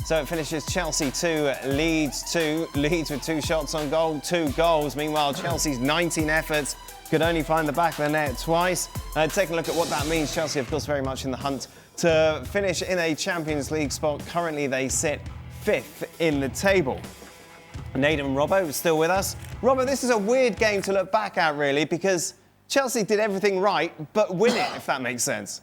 So it finishes Chelsea 2, Leeds 2. Leeds with 2 shots on goal, 2 goals. Meanwhile, Chelsea's 19 efforts could only find the back of the net twice. Taking a look at what that means, Chelsea, of course, very much in the hunt to finish in a Champions League spot. Currently, they sit 5th in the table. Nathan and Robbo are still with us. Robbo, this is a weird game to look back at, really, because Chelsea did everything right, but win it, if that makes sense.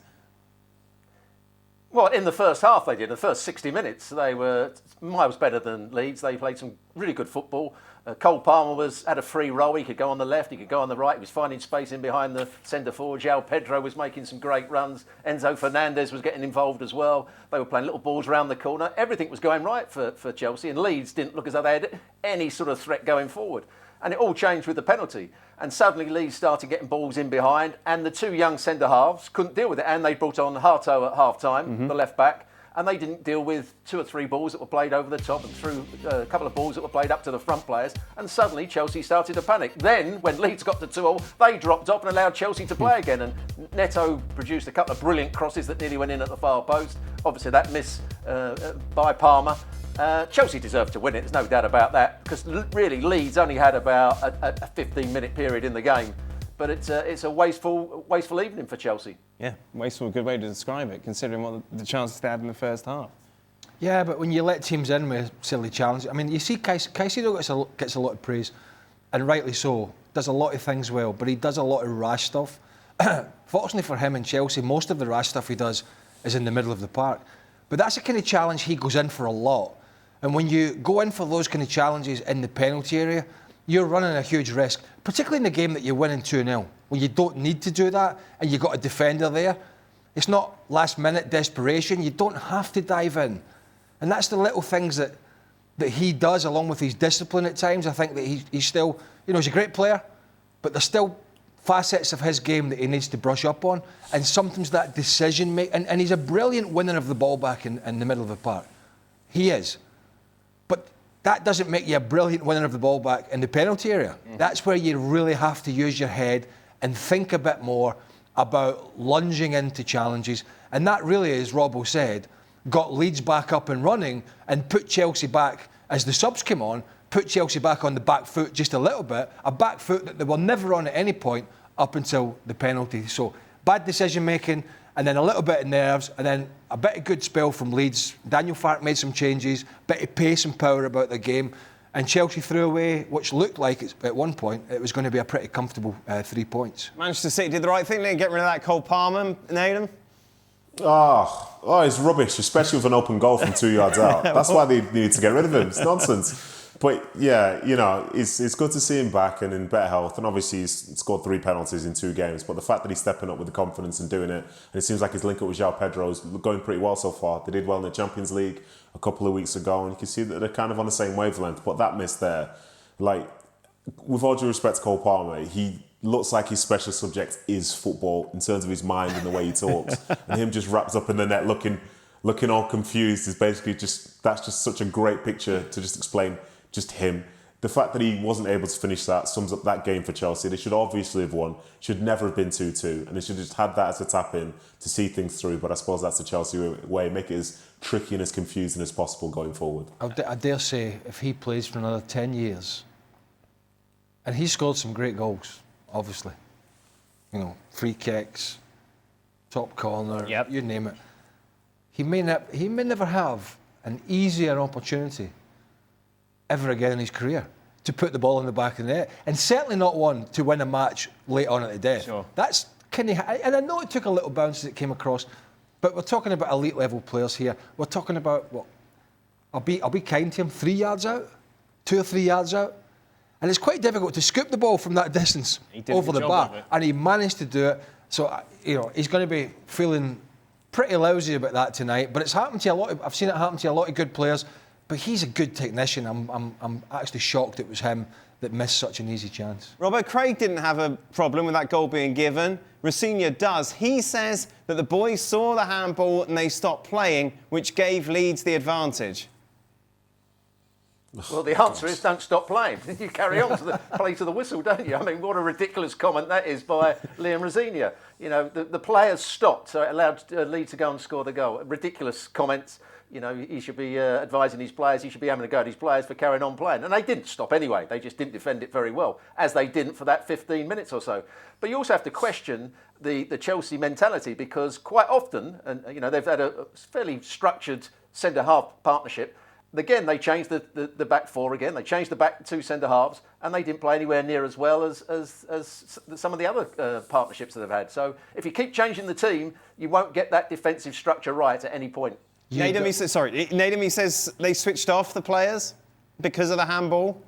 Well, in the first half they did. The first 60 minutes, they were miles better than Leeds. They played some really good football. Cole Palmer had a free role. He could go on the left, he could go on the right. He was finding space in behind the centre forward. João Pedro was making some great runs. Enzo Fernandez was getting involved as well. They were playing little balls around the corner. Everything was going right for Chelsea, and Leeds didn't look as though they had any sort of threat going forward. And it all changed with the penalty. And suddenly Leeds started getting balls in behind, and the 2 young centre-halves couldn't deal with it. And they brought on Harto at half-time, the left-back, and they didn't deal with 2 or 3 balls that were played over the top and through a couple of balls that were played up to the front players. And suddenly Chelsea started to panic. Then, when Leeds got to 2-2, they dropped off and allowed Chelsea to play again. And Neto produced a couple of brilliant crosses that nearly went in at the far post. Obviously, that miss by Palmer. Chelsea deserved to win it, there's no doubt about that, because really Leeds only had about a 15-minute period in the game. But it's a wasteful evening for Chelsea. Yeah, wasteful, a good way to describe it, considering what the chances they had in the first half. Yeah, but when you let teams in with silly challenges, I mean, you see Caicedo gets a lot of praise, and rightly so, does a lot of things well, but he does a lot of rash stuff. Fortunately for him and Chelsea, most of the rash stuff he does is in the middle of the park. But that's the kind of challenge he goes in for a lot. And when you go in for those kind of challenges in the penalty area, you're running a huge risk, particularly in the game that you're winning 2-0, when you don't need to do that and you've got a defender there. It's not last-minute desperation. You don't have to dive in. And that's the little things that he does, along with his discipline at times. I think that he's still, he's a great player, but there's still facets of his game that he needs to brush up on. And sometimes that decision-making, and he's a brilliant winner of the ball back in the middle of the park. He is. But that doesn't make you a brilliant winner of the ball back in the penalty area. That's where you really have to use your head and think a bit more about lunging into challenges. And that really, as Robbo said, got Leeds back up and running and put Chelsea back, as the subs came on, put Chelsea back on the back foot just a little bit, a back foot that they were never on at any point up until the penalty. So bad decision making, and then a little bit of nerves, and then a bit of good spell from Leeds. Daniel Farke made some changes, bit of pace and power about the game, and Chelsea threw away, which looked like at one point it was going to be a pretty comfortable 3 points. Manchester City did the right thing, they get rid of that Cole Palmer, Nathan. Oh, it's rubbish, especially with an open goal from 2 yards out. That's why they need to get rid of him. It's nonsense. But yeah, it's good to see him back and in better health. And obviously he's scored 3 penalties in 2 games. But the fact that he's stepping up with the confidence and doing it, and it seems like his link up with João Pedro is going pretty well so far. They did well in the Champions League a couple of weeks ago, and you can see that they're kind of on the same wavelength. But that miss there, with all due respect to Cole Palmer, he looks like his special subject is football in terms of his mind and the way he talks. And him just wrapped up in the net looking all confused is basically that's just such a great picture to just explain just him. The fact that he wasn't able to finish that sums up that game for Chelsea. They should obviously have won. Should never have been 2-2. And they should have just had that as a tap in to see things through. But I suppose that's the Chelsea way. Make it as tricky and as confusing as possible going forward. I dare say, if he plays for another 10 years, and he scored some great goals, obviously. Free kicks, top corner, you name it. He may never have an easier opportunity ever again in his career to put the ball in the back of the net, and certainly not one to win a match late on at the death. Sure. That's and I know it took a little bounce as it came across, but we're talking about elite level players here. We're talking about what? I'll be kind to him. 3 yards out, 2 or 3 yards out, and it's quite difficult to scoop the ball from that distance over the bar, and he managed to do it. So he's going to be feeling pretty lousy about that tonight. But it's happened to a lot. I've seen it happen to a lot of good players. But he's a good technician. I'm actually shocked it was him that missed such an easy chance. Robert, Craig didn't have a problem with that goal being given. Rosenior does. He says that the boys saw the handball and they stopped playing, which gave Leeds the advantage. Well, the answer is don't stop playing. You carry on to the play to the whistle, don't you? I mean, what a ridiculous comment that is by Liam Rosenior. The players stopped, so it allowed Leeds to go and score the goal. Ridiculous comments. You know, he should be advising his players, he should be having a go at his players for carrying on playing. And they didn't stop anyway. They just didn't defend it very well, as they didn't for that 15 minutes or so. But you also have to question the Chelsea mentality, because quite often, and you know, they've had a fairly structured centre-half partnership. Again, they changed the back four again. They changed the back two centre-halves, and they didn't play anywhere near as well as some of the other partnerships that they've had. So if you keep changing the team, you won't get that defensive structure right at any point. Nademi says they switched off the players because of the handball.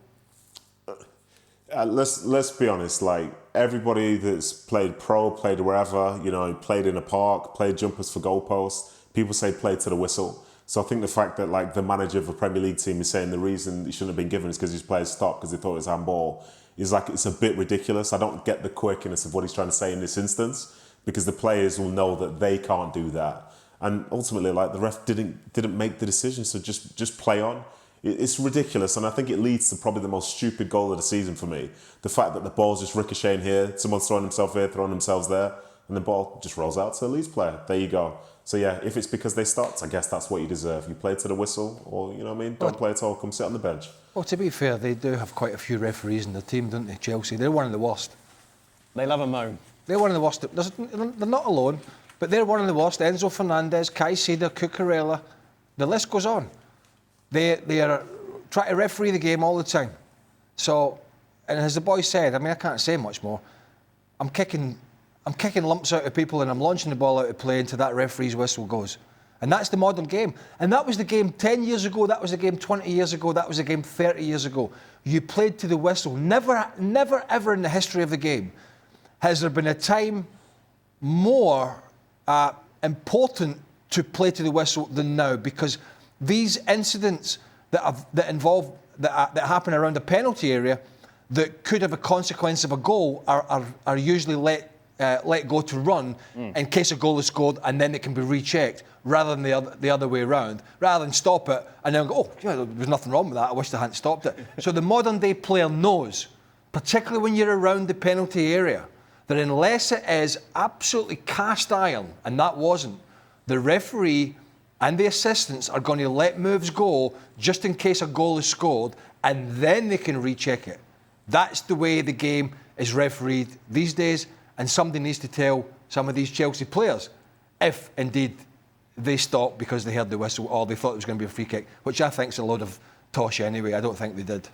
Let's be honest. Like, everybody that's played pro, played wherever, you know, played in a park, played jumpers for goalposts. People say play to the whistle. So I think the fact that, like, the manager of a Premier League team is saying the reason he shouldn't have been given is because his players stopped because they thought it was handball is, like, it's a bit ridiculous. I don't get the quirkiness of what he's trying to say in this instance, because the players will know that they can't do that. And ultimately, like, the ref didn't make the decision, so just play on. It's ridiculous, and I think it leads to probably the most stupid goal of the season for me. The fact that the ball's just ricocheting here, someone's throwing himself here, throwing themselves there, and the ball just rolls out to the Leeds player. There you go. So yeah, if it's because they stopped, I guess that's what you deserve. You play to the whistle, or, you know what I mean, don't play at all, come sit on the bench. Well, to be fair, they do have quite a few referees in the team, don't they, Chelsea? They're one of the worst. They love a moan. They're one of the worst. They're not alone, but they're one of the worst. Enzo Fernandez, Caicedo, Cucurella, the list goes on. They are trying to referee the game all the time. So, and as the boy said, I mean, I can't say much more. I'm kicking lumps out of people and I'm launching the ball out of play until that referee's whistle goes. And that's the modern game. And that was the game 10 years ago, that was the game 20 years ago, that was the game 30 years ago. You played to the whistle. Never ever in the history of the game has there been a time more important to play to the whistle than now, because these incidents that happen around the penalty area that could have a consequence of a goal are usually let go to run in case a goal is scored, and then it can be rechecked, rather than the other way around. Rather than stop it and then go, oh, yeah, there was nothing wrong with that, I wish they hadn't stopped it. So the modern day player knows, particularly when you're around the penalty area, that unless it is absolutely cast iron, and that wasn't, the referee and the assistants are going to let moves go just in case a goal is scored, and then they can recheck it. That's the way the game is refereed these days, and somebody needs to tell some of these Chelsea players if indeed they stopped because they heard the whistle or they thought it was going to be a free kick, which I think is a load of tosh anyway. I don't think they did.